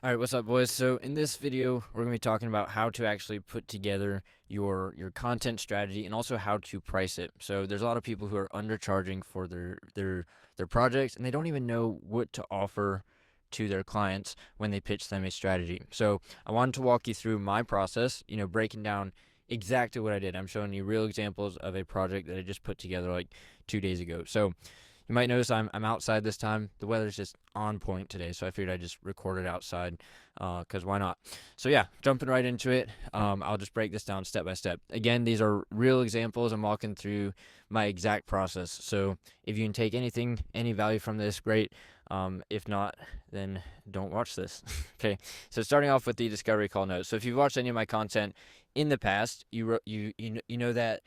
All right, what's up, boys? So in this video, we're gonna be talking about how to actually put together your content strategy and also how to price it. So there's a lot of people who are undercharging for their projects, and they don't even know what to offer to their clients when they pitch them a strategy. So I wanted to walk you through my process, breaking down exactly what I did. I'm showing you real examples of a project that I just put together like 2 days ago. So you might notice I'm outside this time. The weather's just on point today, so I figured I'd just record it outside, because why not? So yeah, jumping right into it. I'll just break this down step by step. Again, these are real examples. I'm walking through my exact process. So if you can take any value from this, great. If not, then don't watch this. Okay. So starting off with the discovery call notes. So if you've watched any of my content in the past, you know that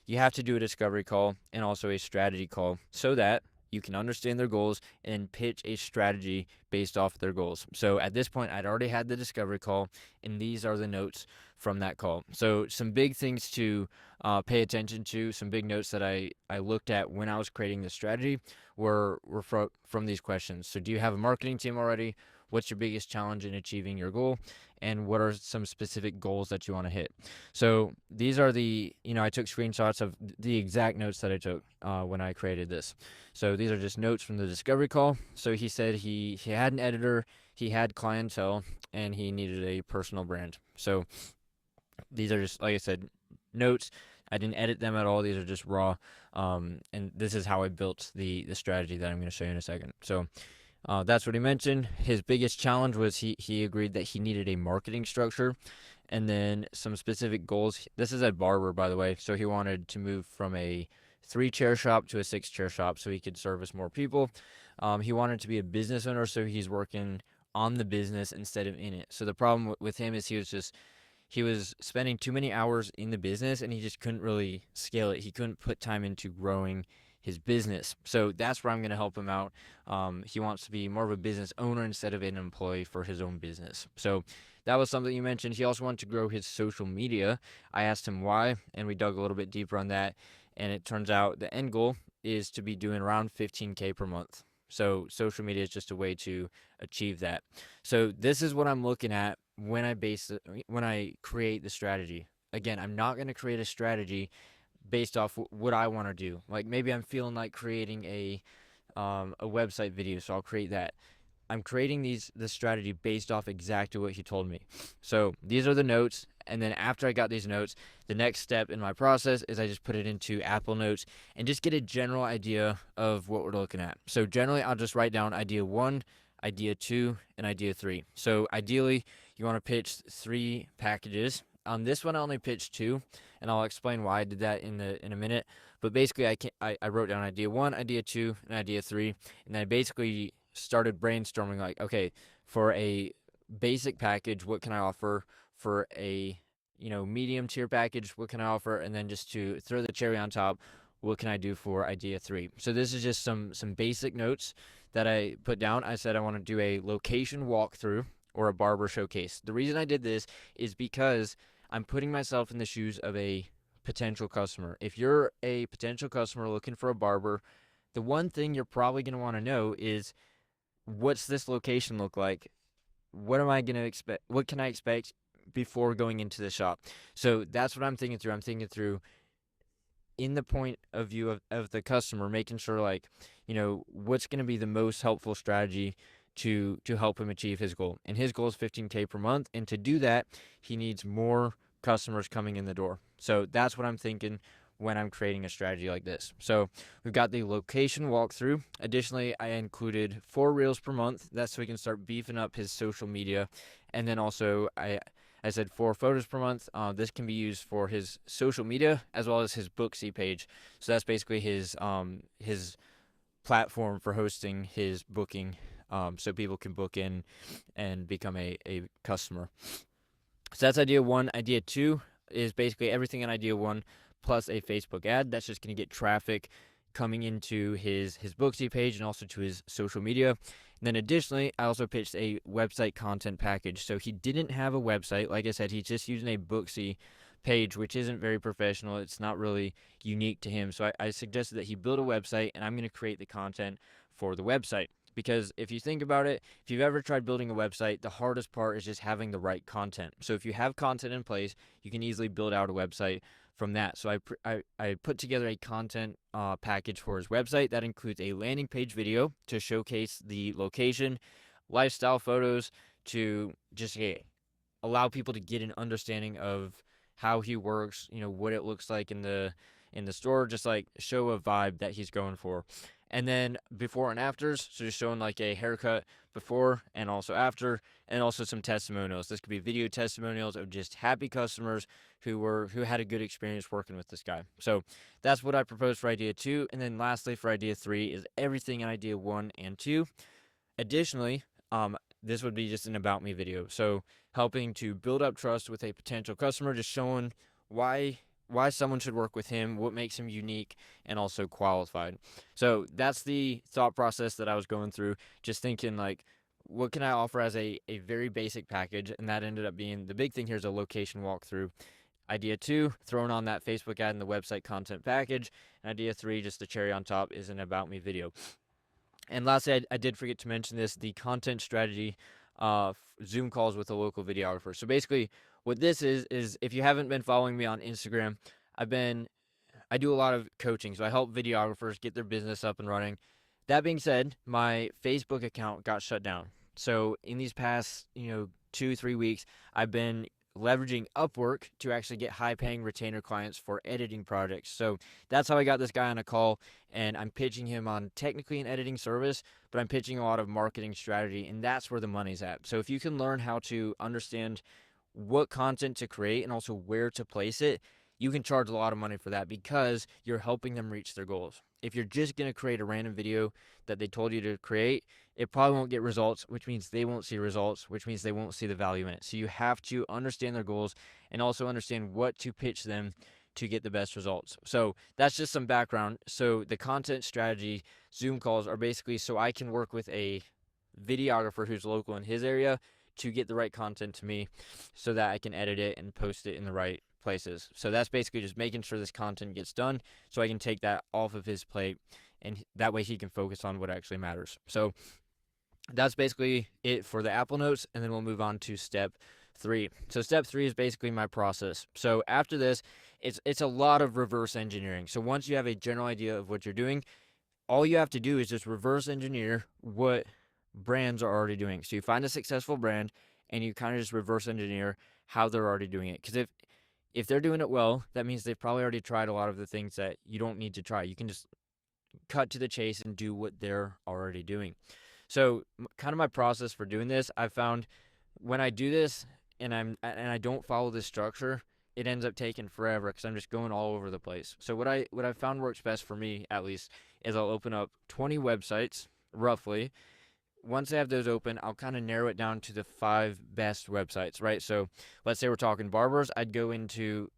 you have to do a discovery call and also a strategy call so that you can understand their goals and pitch a strategy based off their goals. So at this point, I'd already had the discovery call, and these are the notes from that call. So some big things to pay attention to, some big notes that I looked at when I was creating the strategy were from these questions. So do you have a marketing team already? What's your biggest challenge in achieving your goal? And what are some specific goals that you want to hit? So these are I took screenshots of the exact notes that I took when I created this. So these are just notes from the discovery call. So he said he had an editor, he had clientele, and he needed a personal brand. So these are just, like I said, notes. I didn't edit them at all. These are just raw. And this is how I built the strategy that I'm going to show you in a second. So that's what he mentioned. His biggest challenge was he agreed that he needed a marketing structure and then some specific goals. This is at barber, by the way. So he wanted to move from a 3-chair shop to a 6-chair shop so he could service more people. He wanted to be a business owner, so he's working on the business instead of in it. So the problem with him is he was spending too many hours in the business and he just couldn't really scale it. He couldn't put time into growing his business. So that's where I'm going to help him out. He wants to be more of a business owner instead of an employee for his own business. So that was something you mentioned. He also wanted to grow his social media. I asked him why, and we dug a little bit deeper on that. And it turns out the end goal is to be doing around 15K per month. So social media is just a way to achieve that. So this is what I'm looking at when I create the strategy. Again, I'm not going to create a strategy based off what I want to do. Like maybe I'm feeling like creating a website video, so I'll create that. I'm creating the strategy based off exactly what he told me. So these are the notes, and then after I got these notes, the next step in my process is I just put it into Apple Notes and just get a general idea of what we're looking at. So generally, I'll just write down idea 1, idea 2, and idea 3. So ideally, you want to pitch 3 packages. On this one, I only pitched 2, and I'll explain why I did that in a minute. But basically, I wrote down idea 1, idea 2, and idea 3, and then I basically started brainstorming like, okay, for a basic package, what can I offer? For a medium tier package, what can I offer? And then just to throw the cherry on top, what can I do for idea 3? So this is just some basic notes that I put down. I said I want to do a location walkthrough or a barber showcase. The reason I did this is because I'm putting myself in the shoes of a potential customer. If you're a potential customer looking for a barber, the one thing you're probably going to want to know is, what's this location look like? What am I going to expect? What can I expect before going into the shop? So that's what I'm thinking through. I'm thinking through in the point of view of the customer, making sure like, what's going to be the most helpful strategy to help him achieve his goal. And his goal is 15K per month. And to do that, he needs more customers coming in the door. So that's what I'm thinking when I'm creating a strategy like this. So we've got the location walkthrough. Additionally, I included 4 reels per month. That's so we can start beefing up his social media. And then also I said 4 photos per month. This can be used for his social media as well as his Booksy page. So that's basically his platform for hosting his booking, so people can book in and become a customer. So that's idea 1. Idea 2 is basically everything in idea 1 plus a Facebook ad. That's just going to get traffic coming into his Booksy page and also to his social media. And then additionally, I also pitched a website content package. So he didn't have a website. Like I said, he's just using a Booksy page, which isn't very professional. It's not really unique to him. So I suggested that he build a website, and I'm going to create the content for the website. because if you think about it, if you've ever tried building a website, the hardest part is just having the right content. So if you have content in place, you can easily build out a website from that. So I put together a content package for his website that includes a landing page video to showcase the location, lifestyle photos, to just allow people to get an understanding of how he works, what it looks like in the store, just like show a vibe that he's going for. And then before and afters, so just showing like a haircut before and also after, and also some testimonials. This could be video testimonials of just happy customers who had a good experience working with this guy. So that's what I proposed for idea 2. And then lastly for idea 3 is everything in idea 1 and 2. Additionally, this would be just an about me video. So helping to build up trust with a potential customer, just showing why someone should work with him, what makes him unique and also qualified. So that's the thought process that I was going through, just thinking like, what can I offer as a very basic package? And that ended up being the big thing here is a location walkthrough. Idea 2, throwing on that Facebook ad and the website content package. And idea 3, just the cherry on top, is an about me video. And lastly, I did forget to mention this, the content strategy Zoom calls with a local videographer. So basically what this is if you haven't been following me on Instagram, I do a lot of coaching. So I help videographers get their business up and running. That being said, my Facebook account got shut down. So in these past, 2-3 weeks, I've been leveraging Upwork to actually get high-paying retainer clients for editing projects. So that's how I got this guy on a call, and I'm pitching him on technically an editing service, but I'm pitching a lot of marketing strategy, and that's where the money's at. So if you can learn how to understand what content to create and also where to place it, you can charge a lot of money for that because you're helping them reach their goals. If you're just going to create a random video that they told you to create, it probably won't get results, which means they won't see results, which means they won't see the value in it. So you have to understand their goals and also understand what to pitch them to get the best results. So that's just some background. So the content strategy Zoom calls are basically so I can work with a videographer who's local in his area to get the right content to me so that I can edit it and post it in the right places. So that's basically just making sure this content gets done so I can take that off of his plate, and that way he can focus on what actually matters. So that's basically it for the Apple Notes, and then we'll move on to step 3. So step 3 is basically my process. So after this, it's a lot of reverse engineering. So once you have a general idea of what you're doing, all you have to do is just reverse engineer what brands are already doing. So you find a successful brand and you kind of just reverse engineer how they're already doing it. Because if they're doing it well, that means they've probably already tried a lot of the things that you don't need to try. You can just cut to the chase and do what they're already doing. So kind of my process for doing this, I found when I do this and I don't follow this structure, it ends up taking forever because I'm just going all over the place. So what I found works best for me, at least, is I'll open up 20 websites roughly. Once I have those open, I'll kind of narrow it down to the 5 best websites, right? So let's say we're talking barbers. I'd go into,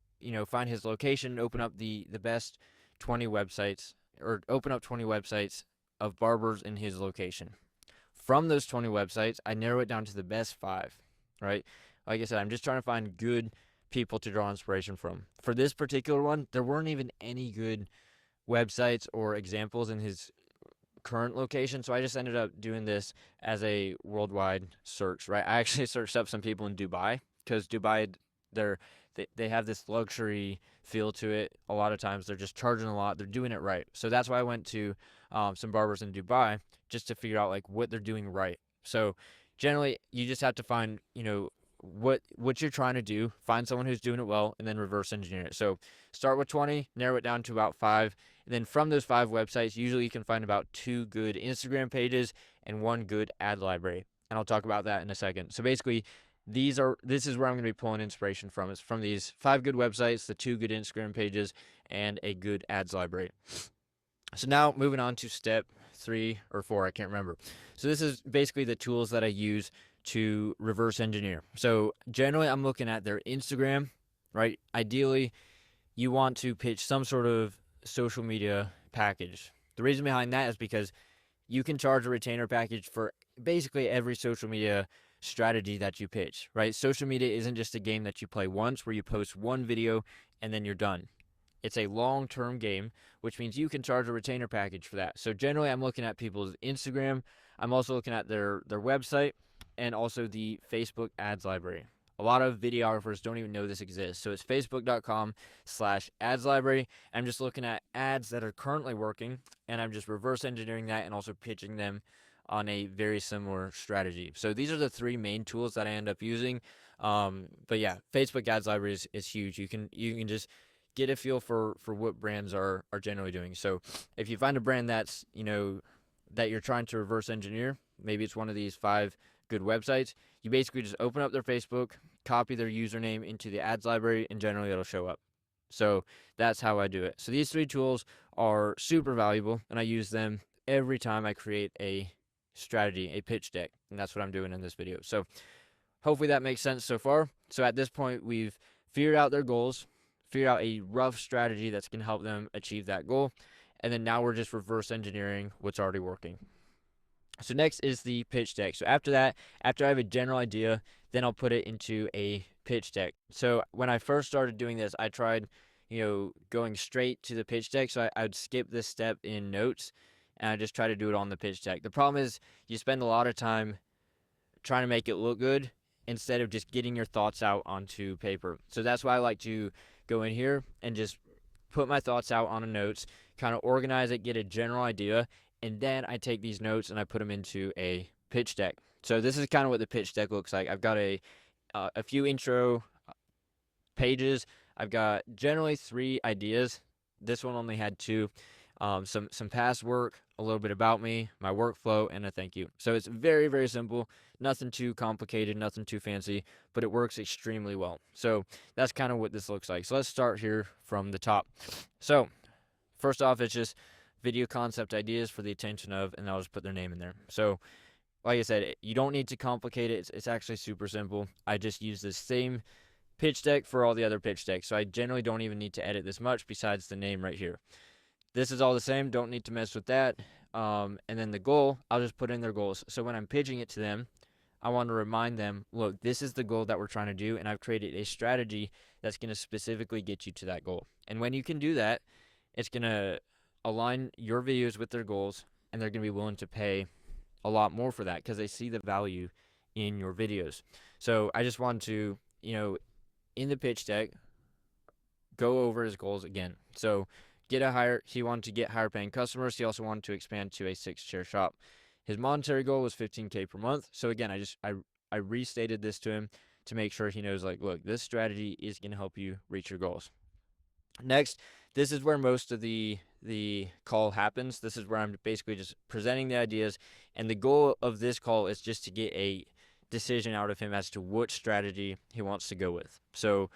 find his location, open up the best 20 websites, or open up 20 websites of barbers in his location. From those 20 websites, I narrow it down to the best 5, right? Like I said, I'm just trying to find good people to draw inspiration from. For this particular one, there weren't even any good websites or examples in his current location, so I just ended up doing this as a worldwide search, right? I actually searched up some people in Dubai because Dubai, they have this luxury feel to it. A lot of times they're just charging a lot. They're doing it right. So that's why I went to some barbers in Dubai just to figure out like what they're doing right. So generally, you just have to find, what you're trying to do, find someone who's doing it well, and then reverse engineer it. So start with 20, narrow it down to about 5, and then from those 5 websites, usually you can find about 2 good Instagram pages and 1 good ad library. And I'll talk about that in a second. So basically, this is where I'm going to be pulling inspiration from. It's from these 5 good websites, the 2 good Instagram pages, and a good ads library. So now moving on to step 3 or 4, I can't remember. So this is basically the tools that I use to reverse engineer. So generally I'm looking at their Instagram, right? Ideally, you want to pitch some sort of social media package. The reason behind that is because you can charge a retainer package for basically every social media strategy that you pitch, right? Social media isn't just a game that you play once where you post one video and then you're done. It's a long-term game, which means you can charge a retainer package for that. So generally I'm looking at people's Instagram. I'm also looking at their website and also the Facebook ads library. A lot of videographers don't even know this exists. So it's facebook.com/ads library. I'm just looking at ads that are currently working, and I'm just reverse engineering that and also pitching them on a very similar strategy. So these are the three main tools that I end up using. But yeah, Facebook ads library is huge. You can just get a feel for what brands are generally doing. So if you find a brand that's, that you're trying to reverse engineer, maybe it's one of these 5 good websites, you basically just open up their Facebook, copy their username into the ads library, and generally it'll show up. So that's how I do it. So these 3 tools are super valuable, and I use them every time I create a strategy, a pitch deck, and that's what I'm doing in this video. So hopefully that makes sense so far. So at this point, we've figured out their goals, figured out a rough strategy that's going to help them achieve that goal, and then now we're just reverse engineering what's already working. So next is the pitch deck. So after that, after I have a general idea, then I'll put it into a pitch deck. So when I first started doing this, I tried, going straight to the pitch deck. So I would skip this step in notes, and I just try to do it on the pitch deck. The problem is you spend a lot of time trying to make it look good instead of just getting your thoughts out onto paper. So that's why I like to go in here and just put my thoughts out on a notes, kind of organize it, get a general idea, and then I take these notes and I put them into a pitch deck. So this is kind of what the pitch deck looks like. I've got a few intro pages. I've got generally 3 ideas. This one only had 2. Some past work, a little bit about me, my workflow, and a thank you. So it's very, very simple. Nothing too complicated, nothing too fancy, but it works extremely well. So that's kind of what this looks like. So let's start here from the top. So first off, it's just video concept ideas for the attention of, and I'll just put their name in there. So like I said, you don't need to complicate it. It's actually super simple. I just use the same pitch deck for all the other pitch decks. So I generally don't even need to edit this much besides the name right here. This is all the same. Don't need to mess with that. And then the goal, I'll just put in their goals. So when I'm pitching it to them, I want to remind them, look, this is the goal that we're trying to do, and I've created a strategy that's going to specifically get you to that goal. And when you can do that, it's going to align your videos with their goals, and they're going to be willing to pay a lot more for that because they see the value in your videos. So I just want to, in the pitch deck, go over his goals again. So he wanted to get higher paying customers. He also wanted to expand to a 6-chair shop. His monetary goal was $15K per month. So again, I restated this to him to make sure he knows, like, look, this strategy is going to help you reach your goals. Next, this is where most of the call happens. This is where I'm basically just presenting the ideas, and the goal of this call is just to get a decision out of him as to what strategy he wants to go with. So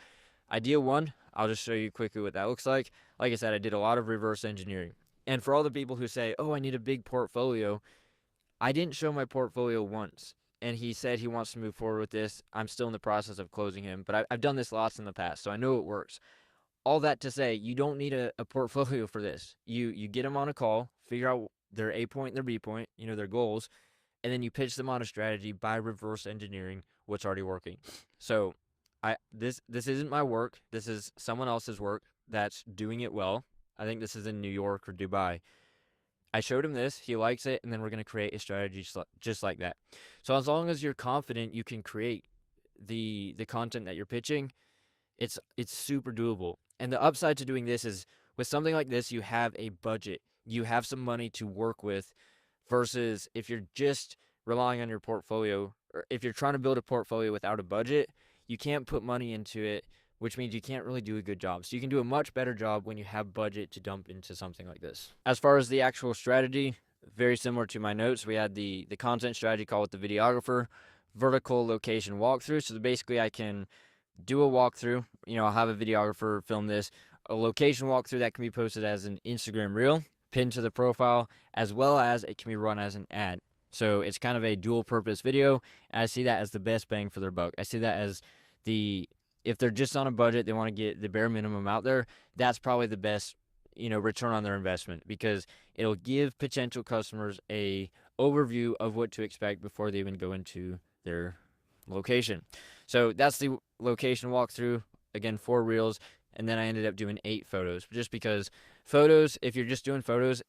idea 1, I'll just show you quickly what that looks like. Like I said, I did a lot of reverse engineering. And for all the people who say, oh, I need a big portfolio, I didn't show my portfolio once. And he said he wants to move forward with this. I'm still in the process of closing him, but I've done this lots in the past, so I know it works. All that to say, you don't need a portfolio for this. You get them on a call, figure out their A point and their B point, their goals, and then you pitch them on a strategy by reverse engineering what's already working. So this isn't my work. This is someone else's work that's doing it well. I think this is in New York or Dubai. I showed him this, he likes it, and then we're going to create a strategy just like that. So as long as you're confident you can create the content that you're pitching, it's super doable. And the upside to doing this is, with something like this, you have a budget. You have some money to work with, versus if you're just relying on your portfolio, or if you're trying to build a portfolio without a budget, you can't put money into it, which means you can't really do a good job. So you can do a much better job when you have budget to dump into something like this. As far as the actual strategy, very similar to my notes. We had the content strategy call with the videographer, vertical location walkthrough. So basically I can do a walkthrough. I'll have a videographer film this, a location walkthrough that can be posted as an Instagram reel, pinned to the profile, as well as it can be run as an ad. So it's kind of a dual purpose video, and I see that as the best bang for their buck. I see that as if they're just on a budget, they want to get the bare minimum out there, that's probably the best, return on their investment, because it'll give potential customers a overview of what to expect before they even go into their location. So that's the location walkthrough. Again, 4 reels, and then I ended up doing 8 photos, just because photos, if you're just doing photos,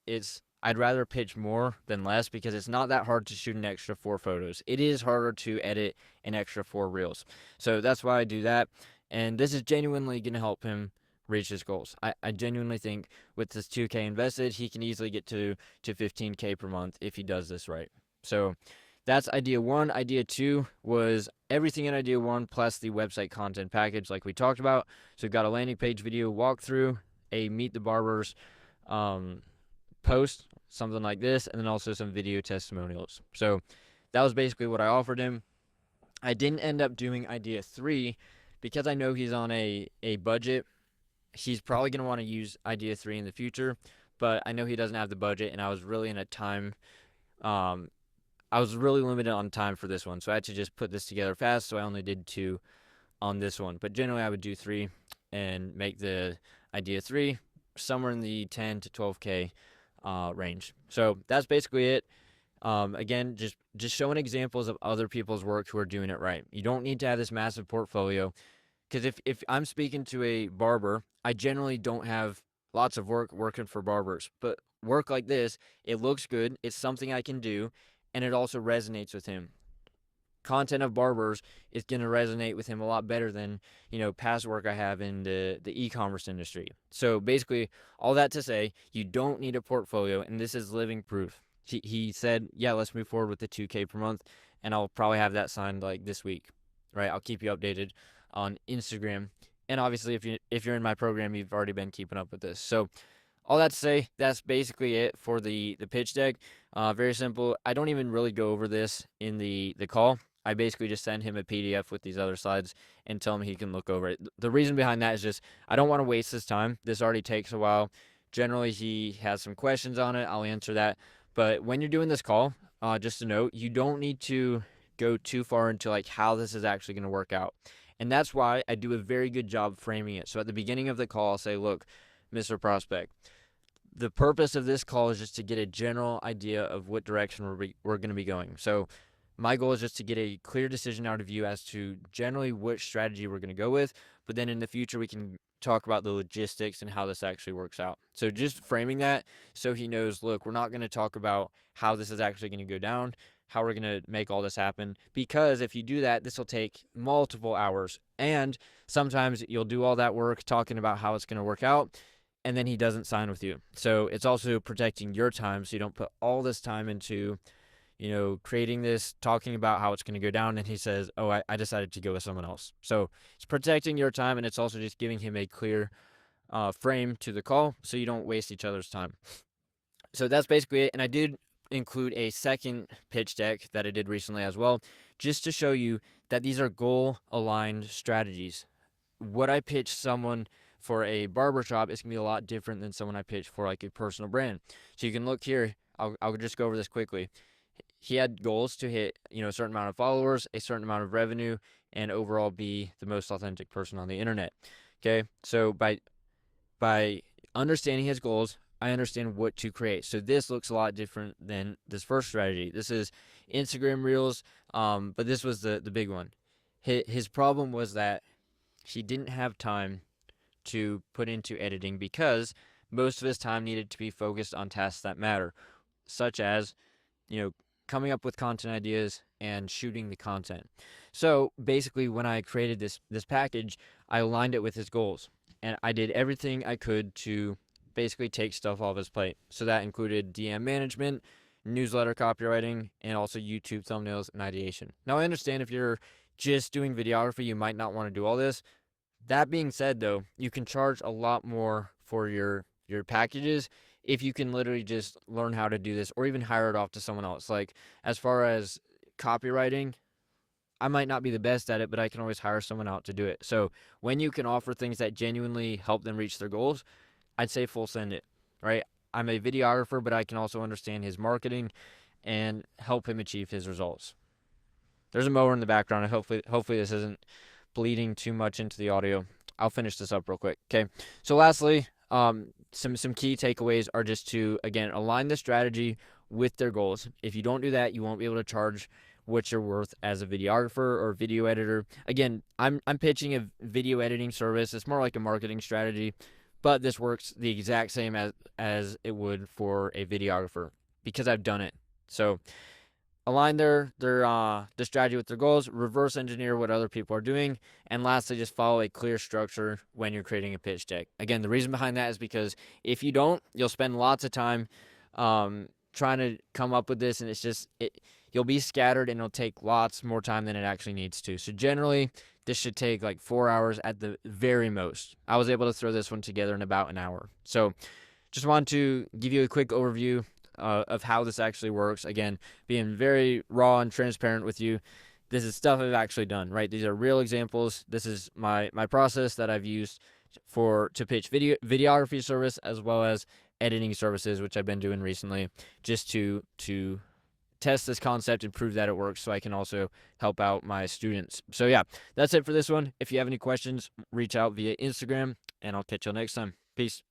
I'd rather pitch more than less because it's not that hard to shoot an extra 4 photos. It is harder to edit an extra 4 reels. So that's why I do that. And this is genuinely going to help him reach his goals. I genuinely think with this 2K invested, he can easily get to 15K per month if he does this right. So that's idea 1. Idea 2 was everything in idea 1 plus the website content package like we talked about. So we've got a landing page video walkthrough, a meet the barbers post, something like this, and then also some video testimonials. So that was basically what I offered him. I didn't end up doing idea 3 because I know he's on a budget. He's probably going to want to use idea 3 in the future, but I know he doesn't have the budget, and I was really in a time I was really limited on time for this one, so I had to just put this together fast, so I only did 2 on this one. But generally I would do 3 and make the idea 3 somewhere in the 10 to 12K range. So that's basically it. Again, just showing examples of other people's work who are doing it right. You don't need to have this massive portfolio, because if I'm speaking to a barber, I generally don't have lots of work working for barbers, but work like this, it looks good, it's something I can do, and it also resonates with him. Content of barbers is going to resonate with him a lot better than, past work I have in the e-commerce industry. So basically, all that to say, you don't need a portfolio, and this is living proof. He said, yeah, let's move forward with the 2K per month, and I'll probably have that signed like this week, right? I'll keep you updated on Instagram. And obviously, if you're in my program, you've already been keeping up with this. So all that to say, that's basically it for the pitch deck. Very simple. I don't even really go over this in the call. I basically just send him a PDF with these other slides and tell him he can look over it. The reason behind that is just I don't want to waste his time. This already takes a while. Generally, he has some questions on it. I'll answer that. But when you're doing this call, just a note, you don't need to go too far into like how this is actually going to work out. And that's why I do a very good job framing it. So at the beginning of the call, I'll say, look, Mr. Prospect, the purpose of this call is just to get a general idea of what direction we're going to be going. So my goal is just to get a clear decision out of you as to generally which strategy we're going to go with. But then in the future, we can talk about the logistics and how this actually works out. So just framing that so he knows, look, we're not going to talk about how this is actually going to go down, how we're going to make all this happen. Because if you do that, this will take multiple hours. And sometimes you'll do all that work talking about how it's going to work out, and then he doesn't sign with you. So it's also protecting your time so you don't put all this time into, creating this, talking about how it's going to go down, and he says, oh, I decided to go with someone else. So it's protecting your time, and it's also just giving him a clear frame to the call so you don't waste each other's time. So that's basically it. And I did include a second pitch deck that I did recently as well, just to show you that these are goal-aligned strategies. What I pitch someone for a barbershop is going to be a lot different than someone I pitch for like a personal brand. So you can look here. I'll just go over this quickly. He had goals to hit, a certain amount of followers, a certain amount of revenue, and overall be the most authentic person on the internet. Okay, so by understanding his goals, I understand what to create. So this looks a lot different than this first strategy. This is Instagram Reels, but this was the big one. His problem was that he didn't have time to put into editing because most of his time needed to be focused on tasks that matter, such as, coming up with content ideas and shooting the content. So basically, when I created this package, I aligned it with his goals, and I did everything I could to basically take stuff off his plate. So that included DM management, newsletter copywriting, and also YouTube thumbnails and ideation. Now, I understand if you're just doing videography, you might not want to do all this. That being said, though, you can charge a lot more for your packages if you can literally just learn how to do this or even hire it off to someone else. Like, as far as copywriting, I might not be the best at it, but I can always hire someone out to do it. So when you can offer things that genuinely help them reach their goals, I'd say full send it, right? I'm a videographer, but I can also understand his marketing and help him achieve his results. There's a mower in the background, and hopefully this isn't bleeding too much into the audio. I'll finish this up real quick. Okay. So lastly, some key takeaways are just to, again, align the strategy with their goals. If you don't do that, you won't be able to charge what you're worth as a videographer or video editor. Again, I'm pitching a video editing service. It's more like a marketing strategy, but this works the exact same as it would for a videographer because I've done it. So align their strategy with their goals, reverse engineer what other people are doing, and lastly, just follow a clear structure when you're creating a pitch deck. Again, the reason behind that is because if you don't, you'll spend lots of time trying to come up with this, and you'll be scattered, and it'll take lots more time than it actually needs to. So generally, this should take like 4 hours at the very most. I was able to throw this one together in about an hour. So just wanted to give you a quick overview of how this actually works. Again, being very raw and transparent with you. This is stuff I've actually done, right? These are real examples. This is my process that I've used to pitch videography service as well as editing services, which I've been doing recently, just to test this concept and prove that it works so I can also help out my students. So yeah, that's it for this one. If you have any questions, reach out via Instagram, and I'll catch you next time. Peace.